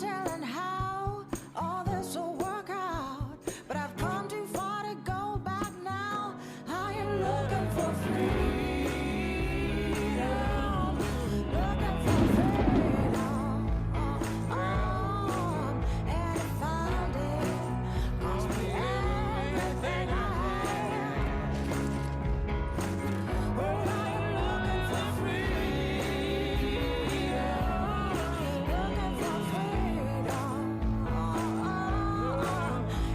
telling how all this will work out, but I've come too far to go back now. I am looking for freedom, looking for freedom, and I found it, cost me everything I had. Well, I am looking for freedom, looking for freedom,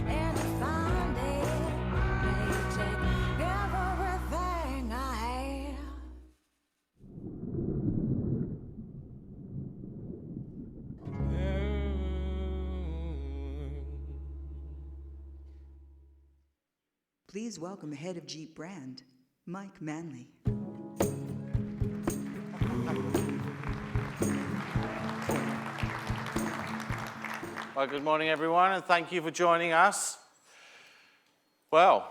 and to find it, may take everything I have. Please welcome head of Jeep Brand, Mike Manley. Well, good morning, everyone, and thank you for joining us. Well,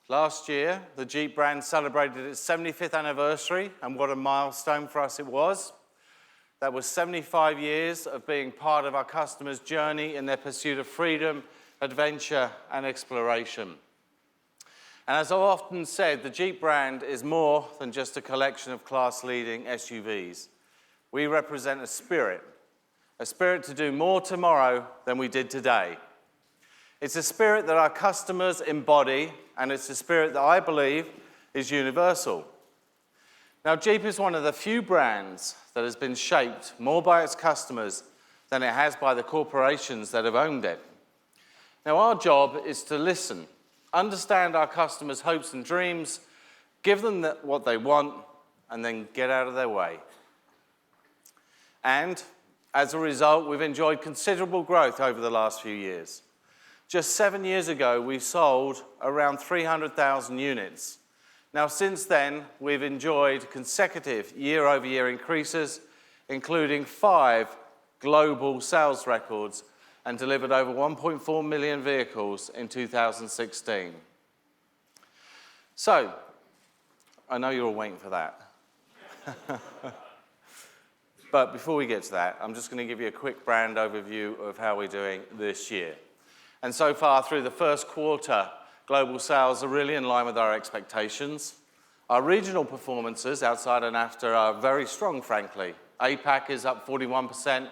last year, the Jeep brand celebrated its 75th anniversary, and what a milestone for us it was. That was 75 years of being part of our customers' journey in their pursuit of freedom, adventure, and exploration. And as I've often said, the Jeep brand is more than just a collection of class-leading SUVs. We represent a spirit to do more tomorrow than we did today. It's a spirit that our customers embody, and it's a spirit that I believe is universal. Now, Jeep is one of the few brands that has been shaped more by its customers than it has by the corporations that have owned it. Now, our job is to listen, understand our customers' hopes and dreams, give them what they want, and then get out of their way. And as a result, we've enjoyed considerable growth over the last few years. Just 7 years ago, we sold around 300,000 units. Now, since then, we've enjoyed consecutive year-over-year increases, including 5 global sales records, and delivered over 1.4 million vehicles in 2016. So, I know you're all waiting for that. But before we get to that, I'm just going to give you a quick brand overview of how we're doing this year. And so far, through the first quarter, global sales are really in line with our expectations. Our regional performances outside and NAFTA are very strong, frankly. APAC is up 41%,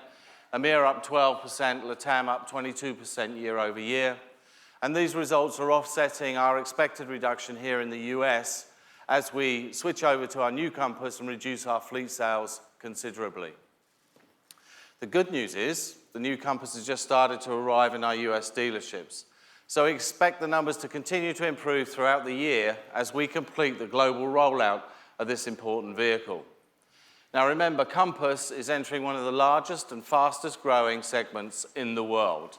EMEA up 12%, LATAM up 22% year over year. And these results are offsetting our expected reduction here in the US as we switch over to our new Compass and reduce our fleet sales considerably. The good news is the new Compass has just started to arrive in our US dealerships. So we expect the numbers to continue to improve throughout the year as we complete the global rollout of this important vehicle. Now remember, Compass is entering one of the largest and fastest growing segments in the world.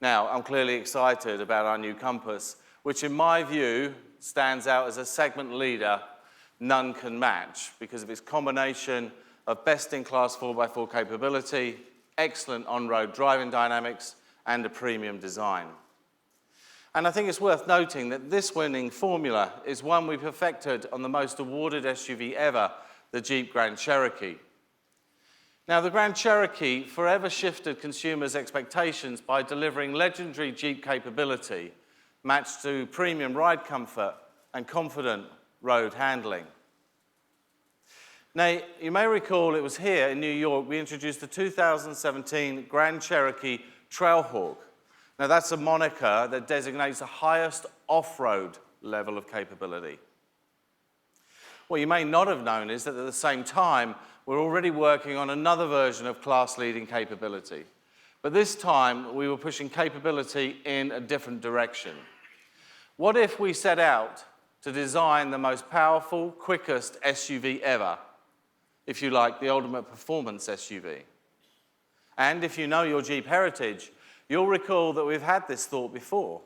Now, I'm clearly excited about our new Compass, which in my view stands out as a segment leader none can match because of its combination of best-in-class 4x4 capability, excellent on-road driving dynamics, and a premium design. And I think it's worth noting that this winning formula is one we perfected on the most awarded SUV ever, the Jeep Grand Cherokee. Now, the Grand Cherokee forever shifted consumers' expectations by delivering legendary Jeep capability matched to premium ride comfort and confident road handling. Now, you may recall it was here in New York we introduced the 2017 Grand Cherokee Trackhawk. Now, that's a moniker that designates the highest off-road level of capability. What you may not have known is that at the same time, we're already working on another version of class-leading capability. But this time, we were pushing capability in a different direction. What if we set out to design the most powerful, quickest SUV ever? If you like, the ultimate performance SUV. And if you know your Jeep heritage, you'll recall that we've had this thought before.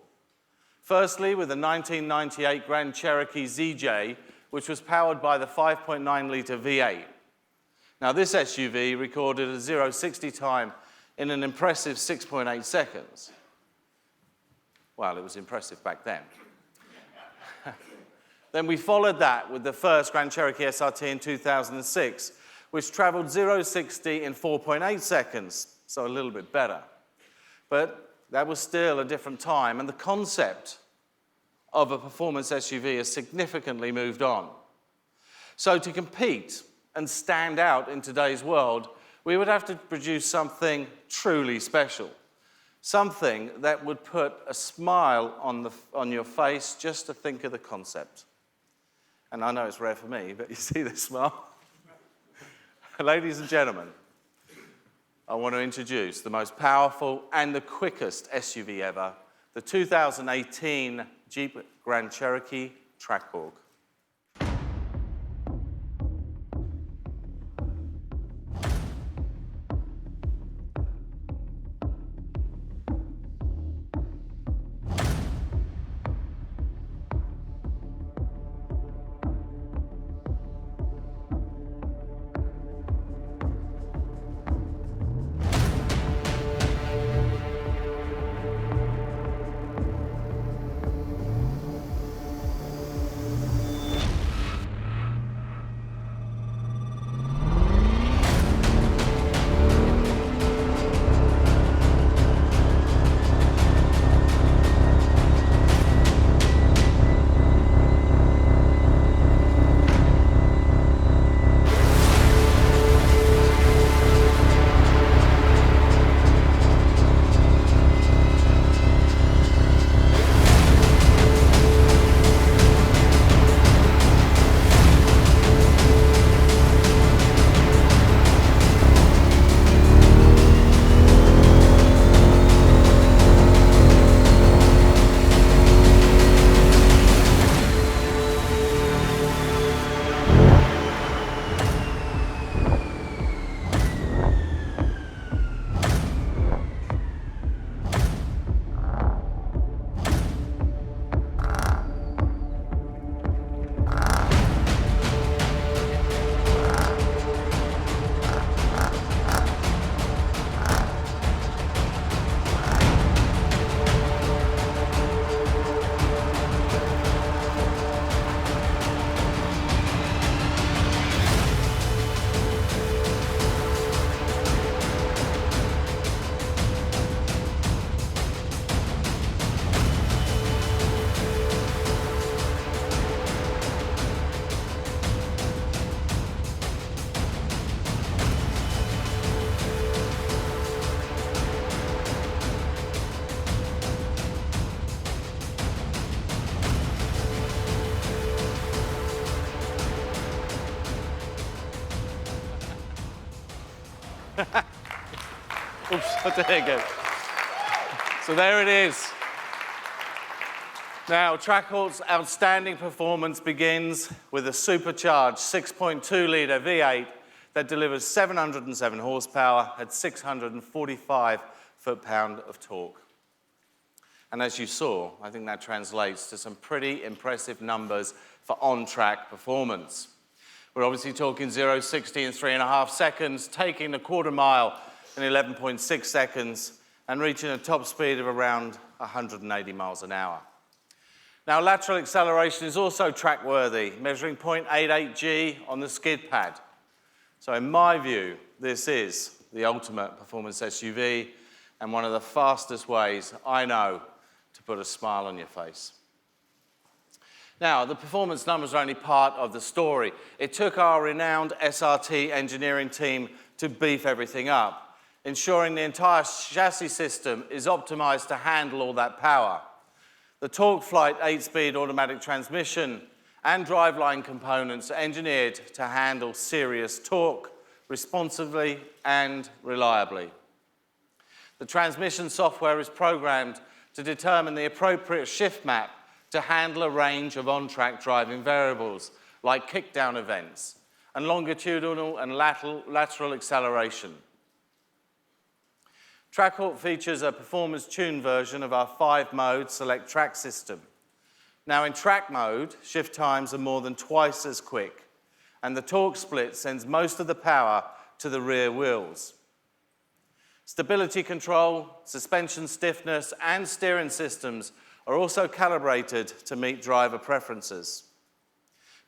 Firstly, with the 1998 Grand Cherokee ZJ, which was powered by the 5.9-litre V8. Now, this SUV recorded a 0-60 time in an impressive 6.8 seconds. Well, it was impressive back then. Then we followed that with the first Grand Cherokee SRT in 2006, which traveled 0-60 in 4.8 seconds, so a little bit better. But that was still a different time, and the concept of a performance SUV has significantly moved on. So to compete and stand out in today's world, we would have to produce something truly special, something that would put a smile on your face just to think of the concept. And I know it's rare for me, but you see this smile? Ladies and gentlemen, I want to introduce the most powerful and the quickest SUV ever, the 2018 Jeep Grand Cherokee Trackhawk. Oops, there you go. So there it is. Now, Trackhawk's outstanding performance begins with a supercharged 6.2-litre V8 that delivers 707 horsepower at 645 foot-pound of torque. And as you saw, I think that translates to some pretty impressive numbers for on-track performance. We're obviously talking 0-60 in 3.5 seconds, taking a quarter mile in 11.6 seconds, and reaching a top speed of around 180 miles an hour. Now, lateral acceleration is also track-worthy, measuring 0.88 G on the skid pad. So in my view, this is the ultimate performance SUV and one of the fastest ways I know to put a smile on your face. Now, the performance numbers are only part of the story. It took our renowned SRT engineering team to beef everything up, ensuring the entire chassis system is optimized to handle all that power. The TorqueFlite 8-speed automatic transmission and driveline components are engineered to handle serious torque responsively and reliably. The transmission software is programmed to determine the appropriate shift map to handle a range of on-track driving variables like kickdown events and longitudinal and lateral acceleration. Trackhawk features a performance-tuned version of our 5-mode select track system. Now, in track mode, shift times are more than twice as quick, and the torque split sends most of the power to the rear wheels. Stability control, suspension stiffness, and steering systems are also calibrated to meet driver preferences.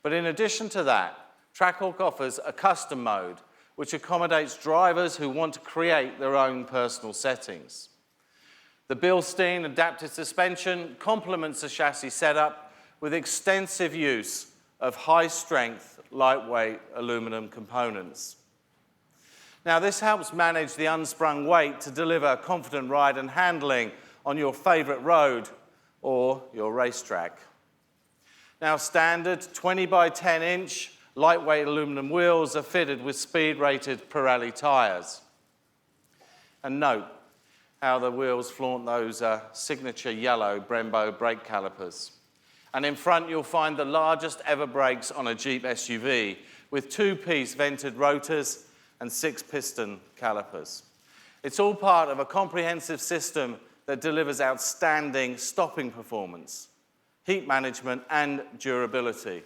But in addition to that, Trackhawk offers a custom mode which accommodates drivers who want to create their own personal settings. The Bilstein adaptive suspension complements the chassis setup with extensive use of high-strength, lightweight aluminum components. Now, this helps manage the unsprung weight to deliver confident ride and handling on your favorite road or your racetrack. Now, standard 20 by 10 inch lightweight aluminum wheels are fitted with speed-rated Pirelli tyres. And note how the wheels flaunt those signature yellow Brembo brake calipers. And in front, you'll find the largest ever brakes on a Jeep SUV, with 2-piece vented rotors and 6-piston calipers. It's all part of a comprehensive system that delivers outstanding stopping performance, heat management, and durability.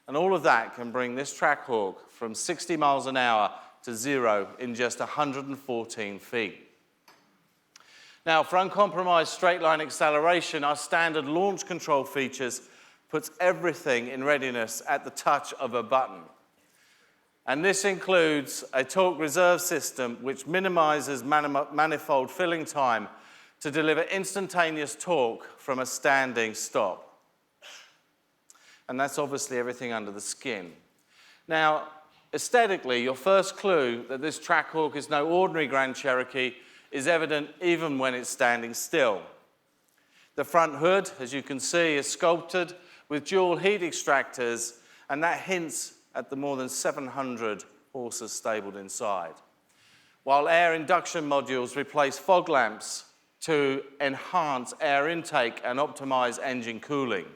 And all of that can bring this Trackhawk from 60 miles an hour to 0 in just 114 feet. Now, for uncompromised straight-line acceleration, our standard launch control features puts everything in readiness at the touch of a button. And this includes a torque reserve system which minimizes manifold filling time to deliver instantaneous torque from a standing stop. And that's obviously everything under the skin. Now, aesthetically, your first clue that this Trackhawk is no ordinary Grand Cherokee is evident even when it's standing still. The front hood, as you can see, is sculpted with dual heat extractors, and that hints at the more than 700 horses stabled inside. While air induction modules replace fog lamps to enhance air intake and optimize engine cooling.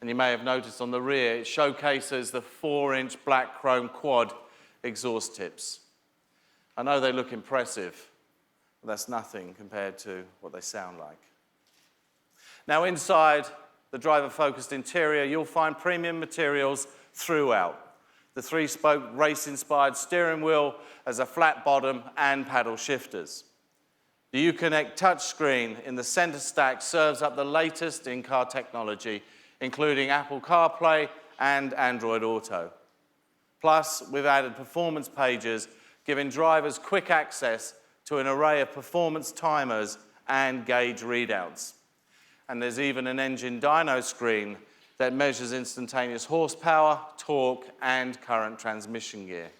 And you may have noticed on the rear, it showcases the 4-inch black chrome quad exhaust tips. I know they look impressive, but that's nothing compared to what they sound like. Now, inside the driver-focused interior, you'll find premium materials throughout. The 3-spoke race-inspired steering wheel has a flat bottom and paddle shifters. The Uconnect touchscreen in the center stack serves up the latest in-car technology, including Apple CarPlay and Android Auto. Plus, we've added performance pages, giving drivers quick access to an array of performance timers and gauge readouts. And there's even an engine dyno screen that measures instantaneous horsepower, torque, and current transmission gear.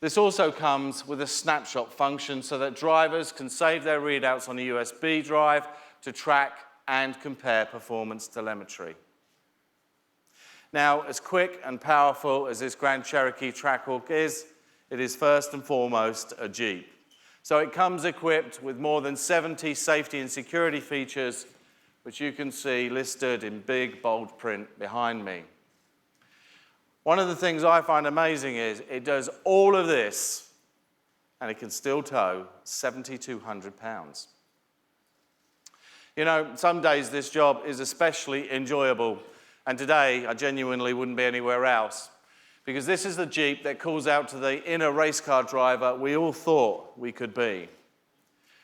This also comes with a snapshot function so that drivers can save their readouts on a USB drive to track and compare performance telemetry. Now, as quick and powerful as this Grand Cherokee Trackhawk is, it is first and foremost a Jeep. So it comes equipped with more than 70 safety and security features, which you can see listed in big, bold print behind me. One of the things I find amazing is it does all of this, and it can still tow 7,200 pounds. You know, some days this job is especially enjoyable, and today I genuinely wouldn't be anywhere else, because this is the Jeep that calls out to the inner race car driver we all thought we could be.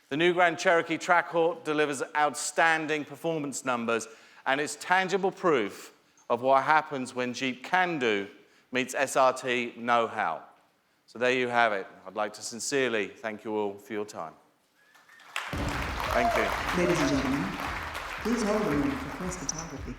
The new Grand Cherokee Trackhawk delivers outstanding performance numbers, and it's tangible proof of what happens when Jeep can do meets SRT know-how. So there you have it. I'd like to sincerely thank you all for your time. Thank you. Ladies and gentlemen, please hold a moment for press photography.